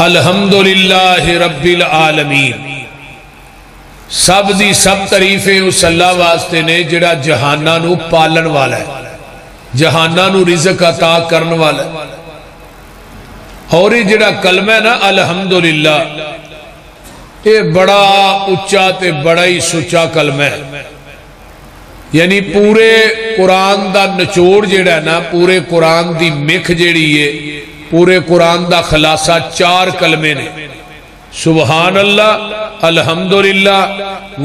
الحمدللہ رب العالمین، سب دی سب تعریفیں اس اللہ واسطے نے جڑا جہاناں نو پالن والا ہے، جہاناں نو رزق عطا کرن والا ہے۔ اور یہ جڑا کلمہ ہے نا الحمدللہ، یہ بڑا اچھا تے بڑا ہی سچا کلمہ ہے۔ یعنی پورے قرآن دا نچوڑ جڑا ہے نا، پورے قرآن دی مکھ جڑی ہے، پورے قرآن دا خلاصہ چار کلمے نے: سبحان اللہ، الحمدللہ،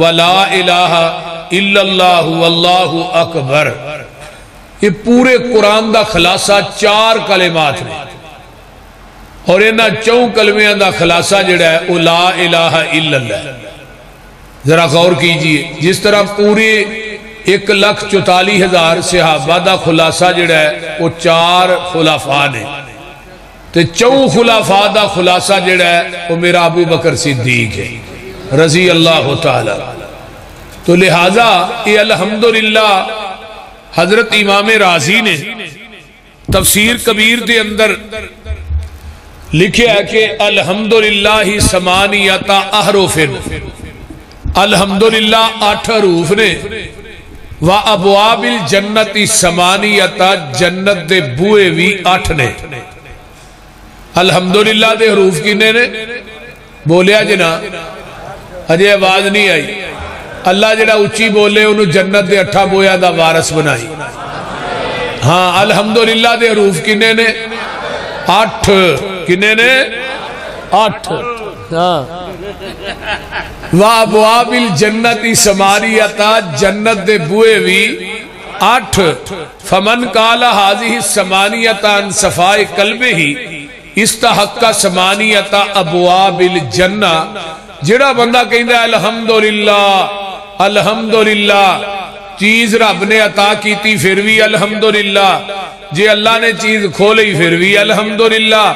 ولا الہ الا اللہ واللہ اکبر۔ یہ پورے قرآن دا خلاصہ چار کلمات نے، اور انہاں چون کلمیاں دا خلاصہ جڑا ہے وہ لا الہ الا اللہ۔ ذرا غور کیجئے، جس طرح پوری 1,44,000 صحابہ دا خلاصہ جڑا ہے وہ چار خلافہ نے، تے چون خلافہ دا خلاصہ جڑا ہے وہ میرا ابو بکر صدیق ہے رضی اللہ تعالی۔ تو لہذا یہ الحمدللہ حضرت امام رازی نے تفسیر کبیر دے اندر لکھیا ہے کہ الحمدللہ ثمانیۃ احرف، الحمدللہ 8 حروف نے، وَأَبْوَابِ الْجَنَّةِ ثمانیۃ، جنت دے بوئے بھی 8 نے۔ الحمدللہ دے حروف کنے نے؟ بولیا جنا، اجے آواز نہیں آئی۔ اللہ جڑا اچھی بولے انہوں جنت دے 8 بویا دا وارث بنائی۔ ہاں، الحمدللہ دے حروف کنے نے؟ 8 کنے نے؟ 8۔ وَأَبْوَابِ الْجَنَّةِ ثمانیۃ، جنت دے بوئے بھی 8۔ فَمَنْ قَالَ هَذِهِ الثَّمَانِيَةَ عَنْ صَفَاءِ قَلْبِهِ استحق ثمانیۃ ابواب الجنہ۔ جڑا بندہ کہندا ہے الحمدللہ الحمدللہ، چیز رب نے عطا کیتی پھر بھی الحمدللہ، جے اللہ نے چیز کھولی پھر بھی الحمدللہ،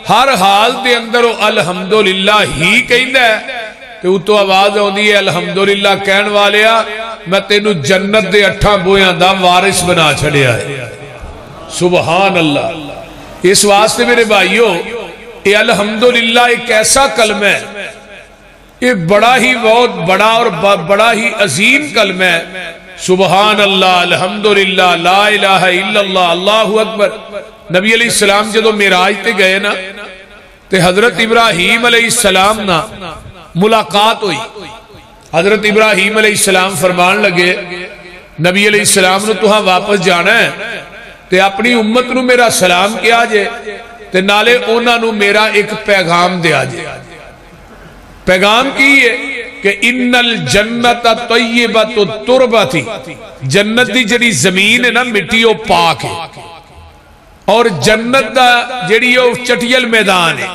ہر حال دے اندر وہ الحمدللہ ہی کہندا ہے۔ تو تو آواز ہوندی ہے الحمدللہ کہن والیا میں تینو جنت دے 8 بویاں دا وارث بنا چھڑیا ہے۔ سبحان اللہ۔ اس واسطے میرے بھائیو، یہ الحمدللہ ایک ایسا کلمہ ہے، یہ بڑا ہی بہت بڑا اور بڑا ہی عظیم کلمہ ہے۔ سبحان اللہ، الحمدللہ، لا الہ الا اللہ، اللہ اکبر۔ نبی علیہ السلام جدو معراج تے گئے نا، تے حضرت ابراہیم علیہ السلام نا ملاقات ہوئی۔ حضرت ابراہیم علیہ السلام فرمان لگے نبی علیہ السلام نو تہاں واپس جانا ہے تے اپنی امت نو میرا سلام کیا جے، تے نالے اونا نو میرا ایک پیغام دیا جے۔ پیغام کی ہے کہ ان الجنت طیبۃ التربۃ، جنت دی جڑی زمین ہے نا مٹی وہ پاک ہے، اور جنت دا جڑی وہ چٹیل میدان ہے،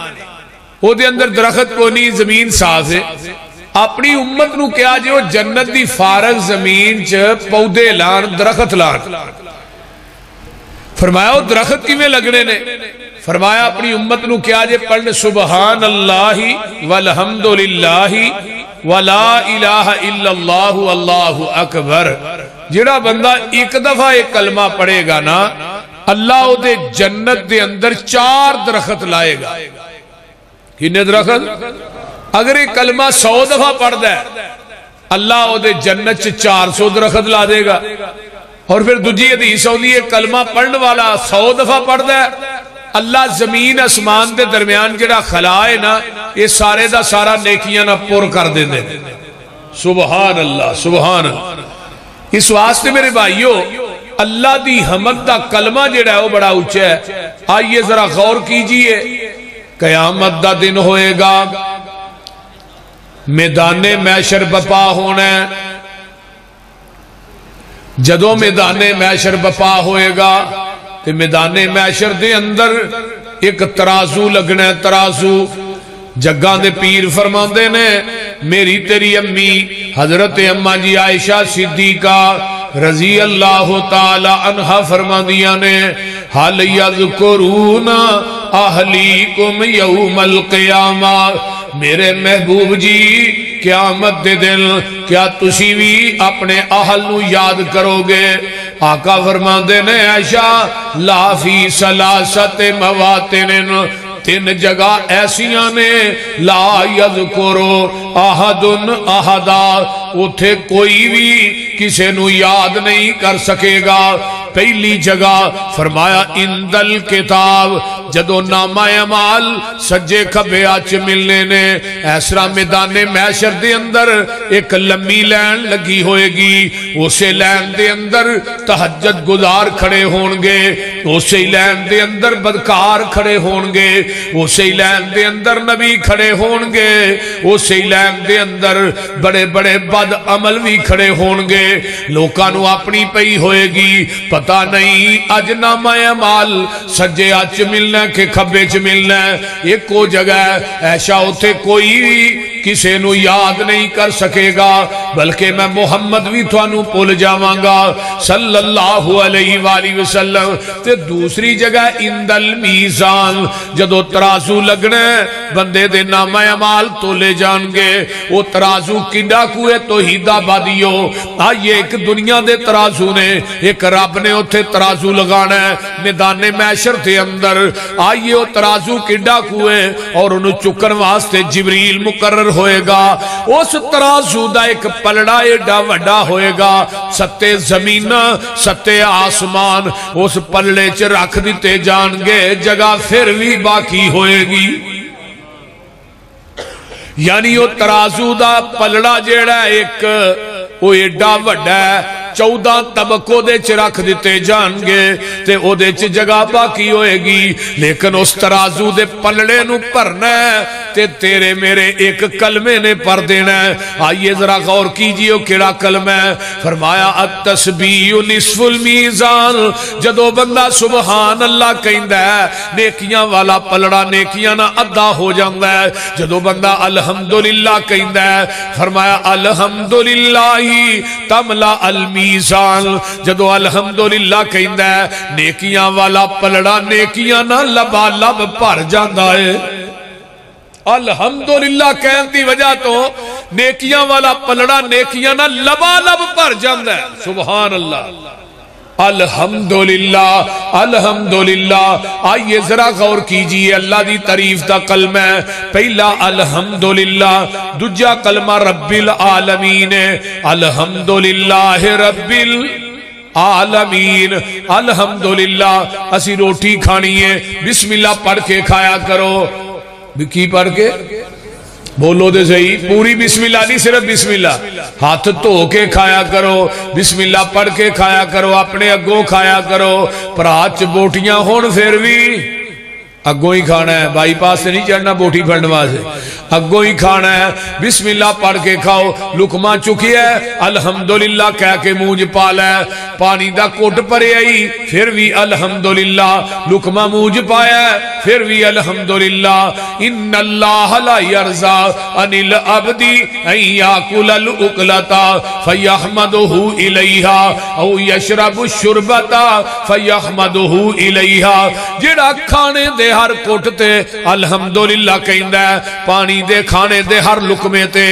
وہ دے اندر درخت کو نہیں، زمین صاف ہے۔ اپنی امت نو کیا جے وہ جنت دی فارغ زمین چ پودے لان، درخت لان۔ فرمایا وہ درخت کی میں لگنے نے؟ فرمایا اپنی امت نو کیا جے پڑھنے سبحان اللہ والحمدللہ ولا الہ الا اللہ واللہ اکبر۔ جڑا بندہ ایک دفعہ ایک کلمہ پڑھے گا نا، اللہ او دے جنت دے اندر 4 درخت لائے گا۔ کنے درخت؟ اگر ایک کلمہ 100 دفعہ پڑھ دے، اللہ او دے جنت 400 درخت لا دے گا۔ اور پھر دوجی حدیث ہوندی ہے کلمہ پڑھن والا 100 دفعہ پڑھ دے، اللہ زمین اسمان دے درمیان جڑا خلا ہے نا، یہ سارے دا سارا نیکیاں نہ پور کر دے دے۔ سبحان اللہ، سبحان اللہ۔ اس واسطے میرے بھائیو، اللہ دی حمد دا کلمہ جڑا ہے وہ بڑا اونچا ہے۔ آئیے ذرا غور کیجئے، قیامت دا دن ہوئے گا، میدان محشر بپا ہونا ہے۔ جدو میدان محشر بپا ہوئے گا تو میدان محشر دے اندر ایک ترازو لگنا ہے، ترازو۔ جگان دے پیر فرماندے نے میری تیری امی حضرت اماں جی عائشہ صدیقہ رضی اللہ تعالی عنہ فرماندیاں نے حَلْ يَذْكُرُونَ أَهْلِيكُمْ يَوْمَ الْقِيَامَةِ، میرے محبوب جی قیامت دے دن کیا تسی بھی اپنے اہل نو یاد کرو گے؟ آقا فرماندے نے عائشہ لا فی ثلاثت مواطن، تین جگہ ایسیاں نے لا یذکرو احدن احدا اتھے کوئی بھی کسے نو یاد نہیں کر سکے گا۔ پہلی جگہ فرمایا اندل کتاب جدو نامہ اعمال سجے کھبے آچ ملنے نے ایسرا میدان محشر دے اندر ایک لمبی لین لگی ہوئے گی، اسے لین دے اندر تہجد گزار کھڑے ہونگے، اسے لین دے اندر بدکار کھڑے ہونگے، اسے لین دے اندر نبی کھڑے ہونگے، اسے لین دے اندر بڑے بڑے بد عمل بھی کھڑے ہونگے۔ لوکانو اپنی پئی ہوئے گی پتہ نہیں اج نامہ اعمال سجے آچ ملنا کہ کھبے چ ملنا، ایک کو جگہ ایشا ہوتے کوئی کسے نو یاد نہیں کر سکے گا، بلکہ میں محمد بھی توانو پول جاوانگا صلی اللہ علیہ وآلہ وسلم۔ تے دوسری جگہ اندل میزان جدو ترازو لگنے بندے دے نامہ اعمال تولے جانگے، وہ ترازو کنڈا کوئے توحید آبادیو آئیے ایک دنیا دے ترازو نے ایک رب نے اتھے ترازو لگانا ہے میدان محشر دے اندر، آئیے وہ ترازو کنڈا کوئے اور انہوں چکن واسطے جبریل مقرر ہوئے گا، اس ترازو دا ایک پلڑا ایڈا وڈا ہوئے گا، ستے زمین ستے آسمان اس پلڑے چ رکھ دیتے جانگے، جگہ پھر بھی باقی ہوئے گی۔ یعنی وہ ترازو دا پلڑا جیڑا ایک وہ ایڈا وڈا ہے، 14 طبقوں دے چ رکھ دیتے جانگے تے او دے چ جگہ باقی ہوئے گی، لیکن اس ترازو دے پلڑے نو پرنا ہے تے تیرے میرے ایک کلمے نے پر دینا ہے۔ آئیے ذرا غور کیجئے کیڑا کلمہ ہے؟ فرمایا التسبیح نصف المیزان، جدو بندہ سبحان اللہ کہندا ہے نیکیاں والا پلڑا نیکیاں نہ ادا ہو جاندا ہے، جدو بندہ الحمدللہ کہندا ہے فرمایا الحمدللہ تملا المیزان، جدو الحمدللہ کہندا ہے نیکیاں والا پلڑا نیکیاں نہ لبا لب بھر جاندا ہے۔ الحمدللہ کہن دی وجہ تو نیکیاں والا پلڑا نیکیاں نہ لبا لب بھر جاندا ہے۔ سبحان اللہ، الحمدللہ الحمدللہ۔ آئیے ذرا غور کیجئے اللہ دی تعریف دا کلمہ ہے، پہلا الحمدللہ، دوجا کلمہ رب العالمین، الحمدللہ رب العالمین۔ الحمدللہ اسی روٹی کھانی ہے بسم اللہ پڑھ کے کھایا کرو، کی پڑھ کے بولو دے صحیح، پوری بسم اللہ نہیں صرف بسم اللہ، ہاتھ دھو کے کھایا کرو، بسم اللہ پڑھ کے کھایا کرو، اپنے اگوں کھایا کرو، پرات چ بوٹیاں ہون پھر بھی اگوں ہی کھانا ہے، بائی پاس سے نہیں چڑھنا بوٹی پھڑنوا سے، اگوں ہی کھانا ہے، بسم اللہ پڑھ کے کھاؤ، لقمہ چکی ہے الحمدللہ کہہ کے منہ پالا ہے، پانی دا کوٹ پرے آئی پھر بھی الحمدللہ، لقمہ منہ پایا ہے پھر بھی الحمدللہ۔ ان اللہ لا یرضا عن العبد ان یاکل الاکلتا فیحمدہ الیہا او یشرب الشربتا فیحمدہ الیہا، جڑا کھانے دے ہر کوٹ تے الحمدللہ کہندا ہے، پانی دے کھانے دے ہر لقمے تے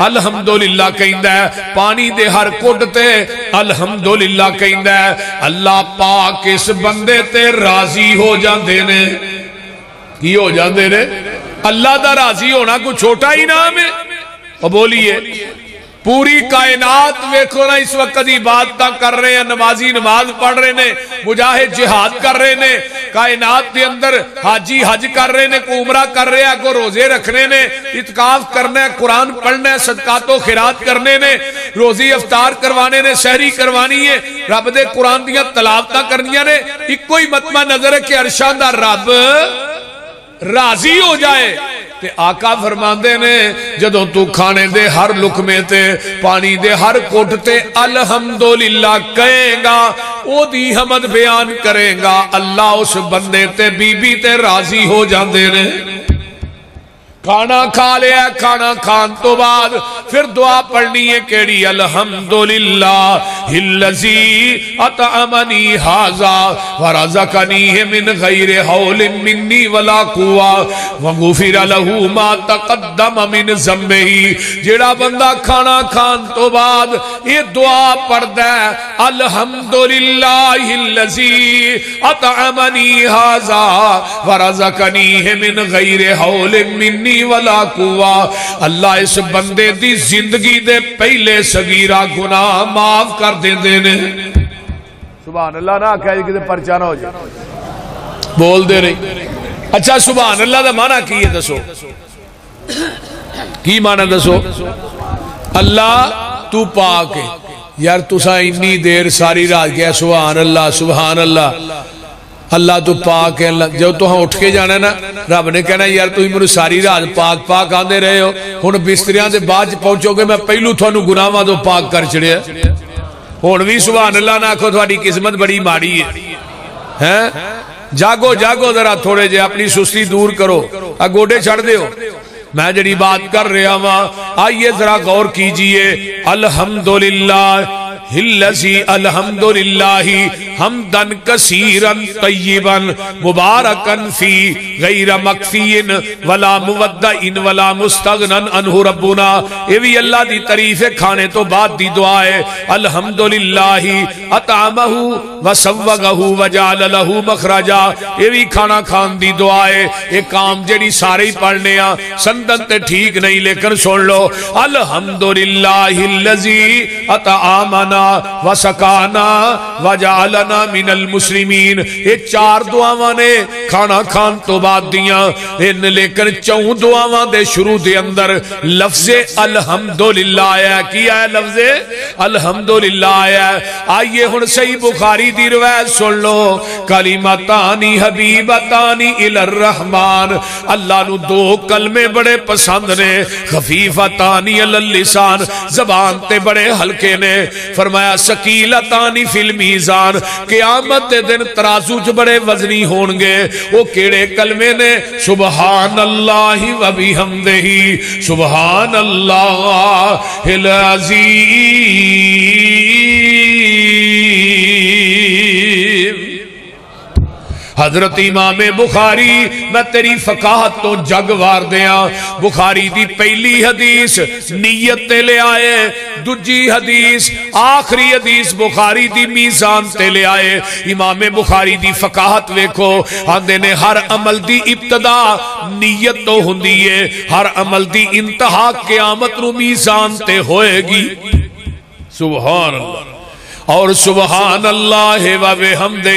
الحمدللہ کہندا ہے، پانی دے ہر کوٹ تے الحمدللہ کہندا ہے۔ اللہ پاک اس بندے تے راضی ہو جاندے نے، کی ہو جاندے نے؟ اللہ دا راضی ہونا کوئی چھوٹا ہی نام ہے؟ اور بولیے پوری کائنات ویکھو نا اس وقت عبادت کر رہے ہیں، نمازی نماز پڑھ رہے ہیں، مجاہد جہاد کر رہے ہیں، کائنات کے اندر حاجی حج کر رہے ہیں، کو عمرہ کر رہے ہیں، کو روزے رکھنے نے، اعتکاف کرنا ہے، قرآن پڑھنا ہے، صدقات و خیرات کرنے نے، روزی افطار کروانے نے، سحری کروانی ہے، رب دے قرآن دیاں تلاوتاں کرنیاں نے، ایک کوئی مطمع نظر ہے کہ عرشاں دا رب راضی ہو جائے۔ تے آقا فرماندے نے جدوں تو کھانے دے ہر لقمے تے پانی دے ہر کوٹ تے الحمدللہ کہے گا، او دی حمد بیان کرے گا، اللہ اس بندے تے بی بی تے راضی ہو جاندے نے۔ کھانا کھا لیا، کھانا کھان تو بعد پھر دعا پڑھنی ہے کیڑی؟ الحمدللہ الذی اطعمنی ھذا ورزقنی من غیر حول منی ولا قوہ وغفر لہ ما تقدم من ذنبہ۔ جیڑا بندہ کھانا کھان تو بعد یہ دعا پڑھدا ہے الحمدللہ الذی اطعمنی ھذا ورزقنی من غیر حول منی ولا قوہ، اللہ اس بندے دی زندگی دے پہلے صغیرہ گناہ معاف کر دے نے۔ سبحان اللہ نہ کہے کہ پرچہ نہ ہو جائے، بول دے رہی۔ اچھا سبحان اللہ دا معنی کی ہے دسو؟ کی معنی دسو؟ اللہ تو پاک ہے یار، تسا اتنی دیر ساری رات گیا سبحان اللہ سبحان اللہ، اللہ تو پاک ہے۔ اللہ جو تو ہاں اٹھ کے جانا ہے نا، رب نے کہنا یار تو ہی منو ساری رات پاک پاک آندے رہے ہو، ہن بستریاں دے بعد پہنچو گے میں پہلو تھانو گناہاں تو پاک کر چھڑیا، ہن بھی سبحان اللہ نہ آکھو تہاڈی قسمت بڑی ماڑی ہے۔ جاگو جاگو ذرا تھوڑے جے اپنی سستی دور کرو، گوڈے چھڑ دیو۔ میں جڑی بات کر رہا ہوں آئیے ذرا غور کیجئے۔ الحمدللہ الذی الحمدللہ حمدن کثیرا طیبا مبارکا فی غیر مکفی ولا مودع ولا مستغنن عنہ ربنا۔ یہ بھی اللہ دی تعریف ہے، کھانے تو بعد دی دعا ہے الحمدللہ اطعمہ وسوغہ وجعل لہ مخرجا۔ یہ بھی کھانا کھان دی دعا ہے۔ یہ کام جڑی سارے ہی پڑھنے ہیں سندن تے ٹھیک نہیں، لیکن سن لو الحمدللہ الذی اطعمنا وسقانا وجعلنا من المسلمین۔ یہ چار دعاواں نے کھانا کھان تو بعد دیاں، لیکن چون دعاواں دے شروع دے اندر لفظ الحمدللہ آیا۔ کیا ہے لفظ الحمدللہ آیا؟ آئیے ہن صحیح بخاری دی روایت سن لو۔ کلمتانی حبیبتانی الی الرحمن، اللہ نو دو کلمے بڑے پسند نے، خفیفتانی علی اللسان، زبان تے بڑے ہلکے نے۔ فرمایا ثقیلتانی فی المیزان، قیامت دے دن ترازو چ بڑے وزنی ہون گے۔ وہ کیڑے کلمے نے؟ سبحان اللہ و بحمدہ سبحان اللہ العظیم۔ حضرت امام بخاری میں تیری فقاہت تو جگ وار دیاں۔ بخاری دی پہلی حدیث نیت تے لے آئے، دوجی حدیث آخری حدیث بخاری دی میزان تے لے آئے۔ امام بخاری دی فقاہت ویکھو، آندے نے ہر عمل دی ابتدا نیت تو ہوندی ہے، ہر عمل دی انتہا قیامت نو میزان تے ہوئے گی۔ سبحان اللہ اور سبحان اللہ و بحمدہ۔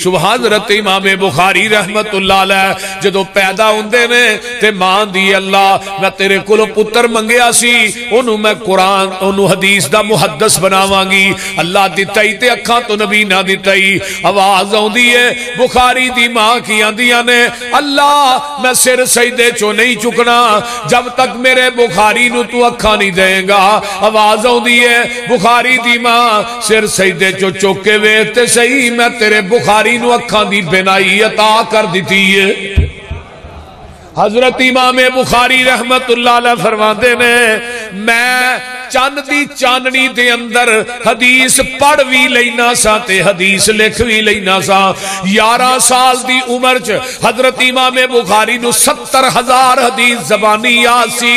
سبحان حضرت امام بخاری رحمت اللہ علیہ جدو پیدا ہوندے نے تے ماں دی اللہ میں تیرے کولو پتر منگیا سی، انہوں میں قرآن انہوں حدیث دا محدث بناواں گی۔ اللہ دیتا ہی تے اکھاں تو نبی نہ دیتا ہی۔ آواز آن دیئے بخاری دی ماں کی آندیاں نے اللہ میں سر سجدے چو نہیں چکنا جب تک میرے بخاری نو تو اکھاں نہیں دیں گا۔ آواز آن دیئے بخاری دی ماں سر سجدے چو چوکے ویتے صحیح میں تیرے بخاری نو اکھاں دی بنائی عطا کر دیتی ہے۔ حضرت امام بخاری رحمت اللہ علیہ فرماتے نے میں چند دی چاننی دے اندر حدیث پڑھ بھی لینا سا تے حدیث لکھ بھی لینا سا۔ 11 سال دی عمر چ حضرت امام بخاری نو 70,000 حدیث زبانی یاد سی،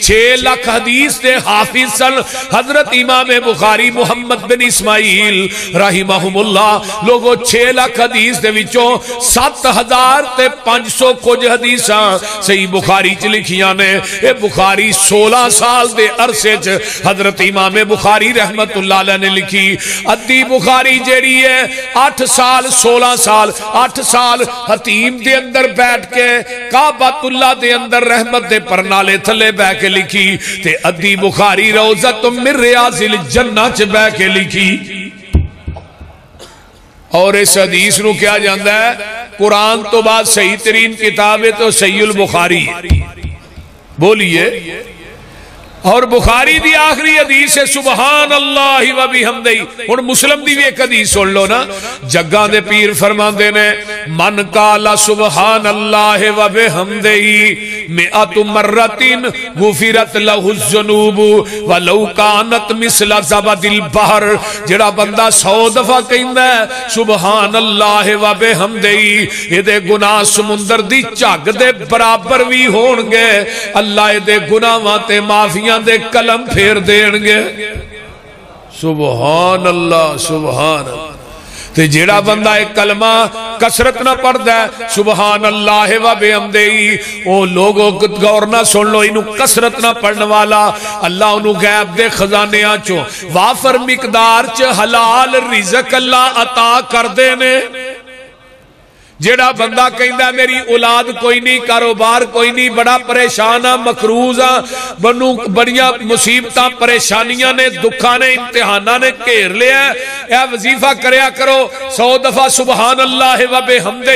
6 لاکھ حدیث دے حافظ سن حضرت امام بخاری محمد بن اسماعیل رحمہم اللہ۔ لوگوں 6 لاکھ حدیث دے وچوں 7,500 کچھ حدیثاں صحیح بخاری چ لکھیاں نے۔ اے بخاری 16 سال دے عرصے چ حضرت امام بخاری رحمت اللہ علیہ نے لکھی۔ ادی بخاری جیڑی ہے 8 سال 16 سال 8 سال حتیم دے اندر بیٹھ کے کعبۃ اللہ دے اندر رحمت دے پرنالے تھلے بہ کے لکھی تے ادی بخاری روضۃ من ریاض الجنہ چ بہ کے لکھی۔ اور اس حدیث نو کیا جاندا ہے قرآن تو بعد صحیح ترین کتاب ہے تو صحیح البخاری۔ بولیے اور بخاری دی آخری حدیث ہے سبحان اللہ و بحمدہ. اور مسلم دی بھی ایک حدیث سن لو نا. جگہ دے پیر فرماندے نے من قال سبحان اللہ و بحمدہ مئات مرۃ غفرت لہ الذنوب ولو کانت مثل زبد البحر. جڑا بندہ 100 دفعہ کہندا ہے سبحان اللہ و بحمدہ اے دے گناہ سمندر دی جھگ دے برابر بھی ہون گے. اللہ اے دے گناہاں تے معافی دے کلم پھیر دین گے. سبحان اللہ سبحان اللہ. تے جیڑا بندہ ایک کلمہ کسرت نہ پڑھدا ہے سبحان اللہ و بحمدہ او لوگوں غور نہ سن لو انہوں کسرت نہ پڑھنے والا اللہ انہوں غیب دے خزانیاں چوں وافر مقدار چ حلال رزق اللہ عطا کر دینے. جیڑا بندہ کہندا ہے میری اولاد کوئی نہیں کاروبار کوئی نہیں بڑا پریشان ہاں مقروض ہاں بنو بڑیاں مصیبتاں پریشانیاں نے دکھاں نے امتحاناں نے گھیر لیا ہے. اے وظیفہ کریا کرو 100 دفعہ سبحان اللہ و بحمدہ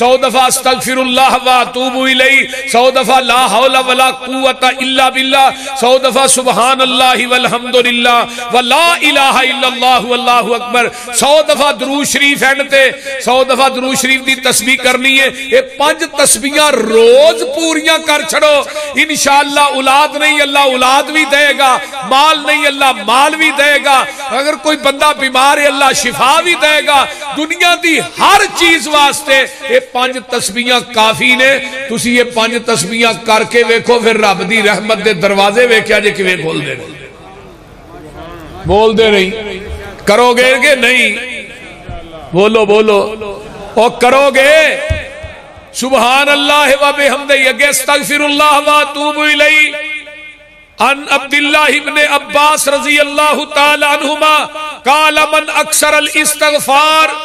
100 دفعہ استغفر اللہ و اتوب الیہ 100 دفعہ لا حول ولا قوت الا باللہ 100 دفعہ سبحان اللہ والحمدللہ ولا الہ الا اللہ واللہ اکبر 100 دفعہ درود شریف اینڈ تے 100 دفعہ درود شریف تسبیح کرنی ہے. یہ 5 تسبیحاں روز پوریاں کر چھڑو انشاءاللہ اولاد نہیں اللہ اولاد بھی دے گا مال نہیں اللہ مال بھی دے گا. اگر کوئی بندہ بیمار ہے اللہ شفا بھی دے گا. دنیا دی ہر چیز واسطے یہ 5 تسبیحاں کافی نے. تسی یہ 5 تسبیحاں کر کے ویکھو پھر رب دی رحمت دے دروازے ویکھیا جے کیویں کھول دے. بول دے نہیں کرو گے کہ نہیں بولو بولو اور کرو گے سبحان اللہ و بحمدہ اگے استغفر اللہ و اتوب الیہ. ان عبداللہ ابن عباس رضی اللہ تعالی عنہما قال من اکثر الاستغفار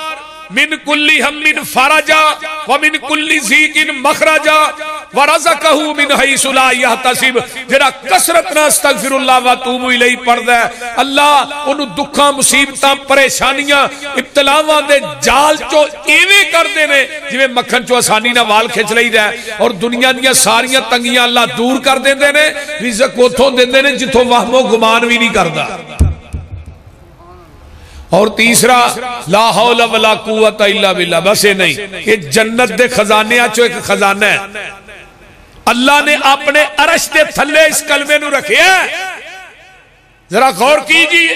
من کل ہم فرجا ومن کل ضیق مخرجا ورزقہ من حیث لا یحتسب. جڑا کثرت نہ استغفر اللہ و اتوب الیہ پڑھدا ہے اللہ اونوں دکھاں مصیبتاں پریشانیاں ابتلاواں دے جال چوں ایویں کردے نے جویں مکھن چوں آسانی نال وال کھچ لئیدا ہے. اور دنیا دیاں ساریاں تنگیاں اللہ دور کر دیندے نے. رزق اوتھوں دیندے نے جتھوں وہم و گمان بھی نہیں کردا. اور تیسرا لا حول ولا قوت الا باللہ. بس یہ نہیں یہ جنت دے خزانے چو ایک خزانہ ہے. اللہ نے اپنے عرش دے تھلے اس کلمے نو رکھے ہے. ذرا غور کیجئے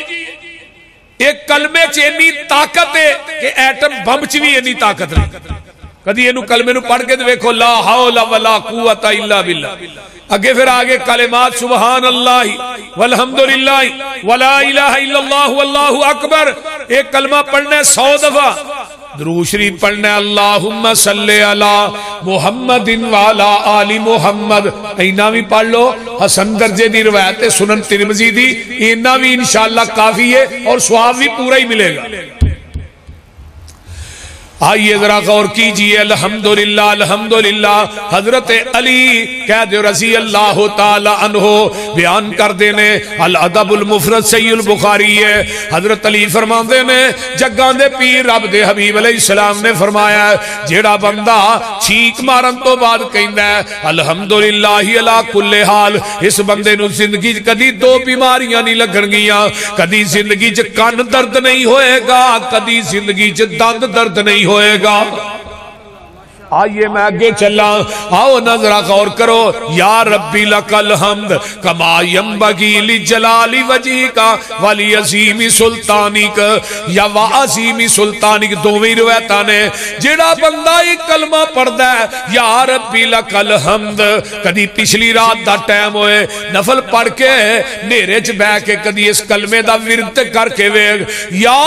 ایک کلمے چ اتنی طاقت ہے کہ ایٹم بم چ بھی اتنی طاقت نہیں. کدی اینو کلمے نو پڑھ کے دیکھو لا حول ولا قوت الا باللہ. اگے پھر آگے کلمات سبحان اللہ والحمدللہ ولا الہ الا اللہ واللہ اکبر. ایک کلمہ پڑھنا ہے 100 دفعہ. درود شریف پڑھنا ہے اللہم صلی علی محمد وعلی آل محمد. اینا بھی پڑھ لو حسن درجے دی روایت سنن ترمذی دی. اینا بھی انشاءاللہ کافی ہے اور ثواب بھی پورا ہی ملے گا. آئیے ذرا غور کیجئے الحمدللہ الحمدللہ. حضرت علی کہہ دے رضی اللہ تعالی عنہ بیان کر دینے الادب المفرد صحیح البخاری ہے. حضرت علی فرمان دینے جگاں دے پیر رب دے حبیب علیہ السلام نے فرمایا ہے جیڑا بندہ چھیک مارن تو بعد کہندا ہے الحمدللہ علی کل حال اس بندے نو زندگی کدی 2 بیماریاں نہیں لگن گیاں. کدی زندگی چ کان درد نہیں ہوئے گا کدی زندگی چ دند درد نہیں ہوئے گا. آئیے میں آگے چلا. آؤ نظر غور کرو. یا ربی لک الحمد کما ینبغی لجلال وجہک ولی عظیم سلطانک. یا وعظیم سلطانک دوویں روایتاں نے. جیڑا بندہ ایک کلمہ پڑھدا ہے یا ربی لک الحمد کدی پچھلی رات دا ٹائم ہوئے نفل پڑھ کے نیرے چ بیٹھ کے کدی اس کلمے دا ورد کر کے ویکھ یا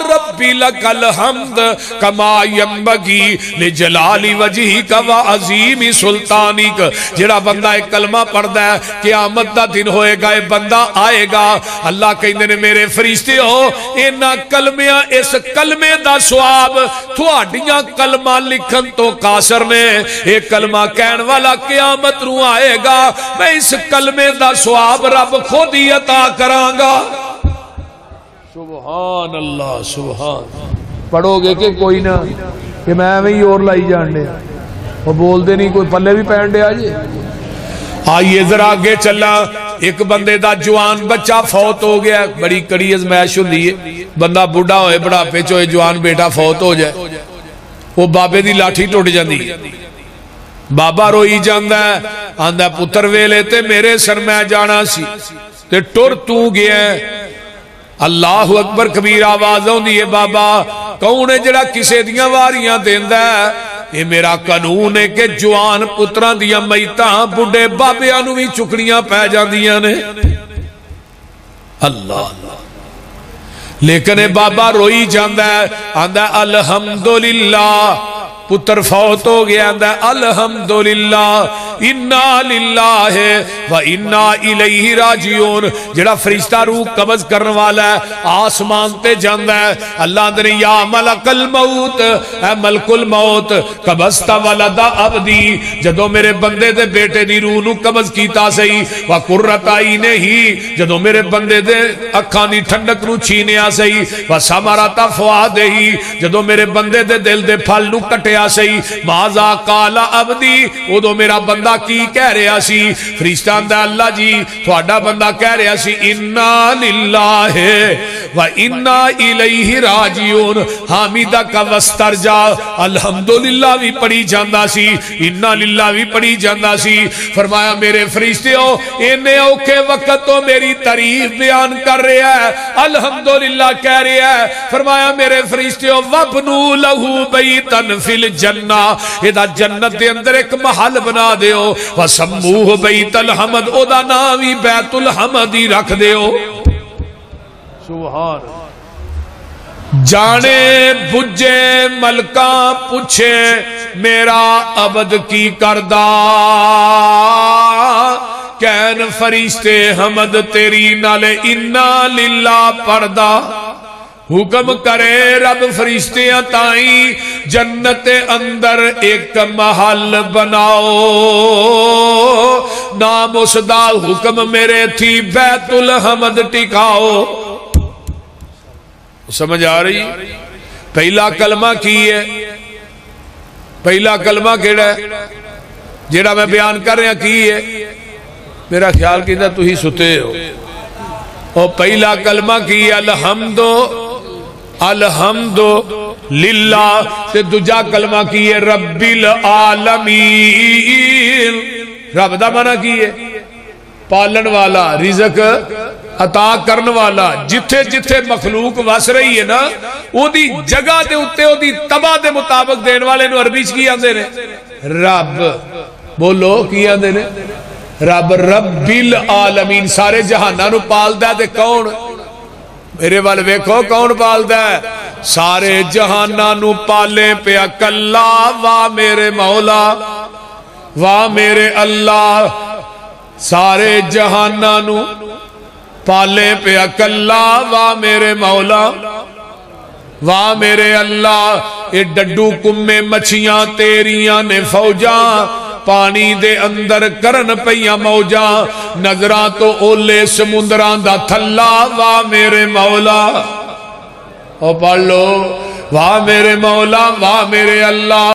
ربی لک الحمد کما ینبغی لجلال وجہک وعظیم سلطانک. جڑا بندہ ایک کلمہ پڑھدا ہے قیامت دا دن ہوئے گا. ایک بندہ آئے گا اللہ کہندے نے میرے فرشتے ہو انہاں کلمیاں اس کلمے دا ثواب تھوڑیاں کلمہ لکھن تو قاصر نے. ایک کلمہ کہن والا قیامت نو آئے گا میں اس کلمے دا ثواب رب خود ہی عطا کراں گا. سبحان اللہ سبحان. پڑھو گے کہ کوئی نہ کہ میں بھی اور لائی جان دے وہ بول دے نہیں کوئی پلے بھی پہن دے آجے. آئیے ذرا آگے چلا. ایک بندے دا جوان بچہ فوت ہو گیا، بڑی کڑی ازمائش ہوندی ہے، بندہ بوڑھا ہوئے بڑھاپے چ ہوئے جوان بیٹا فوت ہو جائے، وہ بابے دی لاٹھی ٹوٹ جاندی، بابا روئی جاندا ہے، آندا پتر ویلے تے میرے سر میں جانا سی تے ٹر تو گیا ہے۔ اللہ اکبر کبیر آواز ہوندی ہے، بابا کون ہے جڑا کسے دیاں واریاں دیندا ہے؟ یہ میرا قانون ہے کہ جوان پتران دیاں میتاں بڑھے بابیاں نو بھی چکڑیاں پہ جاندیاں نے۔ اللہ لیکن بابا روئی جاندا ہے، آندا الحمدللہ پتر فوت ہو گیا، آندا الحمدللہ انا للہ و انا الیہ راجعون۔ جڑا فرشتہ روح قبض کرنے والا ہے آسمان تے جاندا ہے، اللہ نے یا ملک الموت، اے ملک الموت قبضت ولد عبدی، جدو میرے بندے دے بیٹے دی روح نو قبض کیتا سہی، و قرۃ عینہ، جدو میرے بندے دے اکھاں دی ٹھنڈک نو چھینیا سہی، و ثمرۃ فؤادہ، جدو میرے بندے دے دل دے پھل نو کٹیا سہی، ماذا قال عبدی، ادو میرا بندہ کی کہہ رہا سی؟ فرشتہ اندہ اللہ جی تھوڑا بندہ کہہ رہا سی انا للہ و انا الیہ راجعون، حامدہ کا وسترجا، الحمدللہ بھی پڑھی جاندہ سی، انا للہ بھی پڑھی جاندہ سی۔ فرمایا میرے فرشتے ہو انہیں اوکے وقت تو میری تعریف بیان کر رہا ہے، الحمدللہ کہہ رہا ہے۔ فرمایا میرے فرشتے ہو وَبْنُوا لَهُ بَيْتًا فِي الْجَنَّةِ، ادا جنت دے اندر ایک محل بنا دیو، وَسَمُّوهُ بَيْتَ الْحَمْدِ، او دا نامی بیت الحمد ہی رکھ دیو۔ سبحان جانے بجے ملکاں پوچھے میرا عبد کی کردہ، کین فرشتے حمد تیری نالے انا للہ پردہ، حکم کرے رب فرشتیاں تائیں جنت اندر ایک محل بناؤ، نام اس دا حکم میرے تھی بیت الحمد ٹکاؤ۔ سمجھ آ رہی؟ پہلا کلمہ کی ہے، پہلا کلمہ کیڑا ہے جیڑا میں بیان کر رہا کی ہے؟ میرا خیال کیتا تو ہی ستے ہو۔ اور پہلا کلمہ کی الحمد الحمد للہ، تے دوجا کلمہ کی ہے رب العالمین۔ رب دا معنی کی ہے پالن والا، رزق عطا کرن والا، جتھے جتھے مخلوق وس رہی ہے نا او دی جگہ دے اتے او دی تباہ دے مطابق دین والے نو عربی کی آندے نے رب، بولو کی آندے نے رب، رب العالمین، سارے جہانہ نو پال دا دے کون؟ میرے وال ویکھو کون پال دا ہے؟ سارے جہانہ نو پالے پہ اکلا، واہ میرے مولا واہ میرے اللہ، سارے جہانہ نو پالے پہ اکلا، واہ میرے مولا واہ میرے اللہ۔ اے ڈڈو کمے مچھیاں تیریاں نے فوجاں، پانی دے اندر کرن پیاں موجاں، نظران تو اولے سمندران دا تھلا، واہ میرے مولا۔ اور پڑھ لو واہ میرے مولا واہ میرے اللہ۔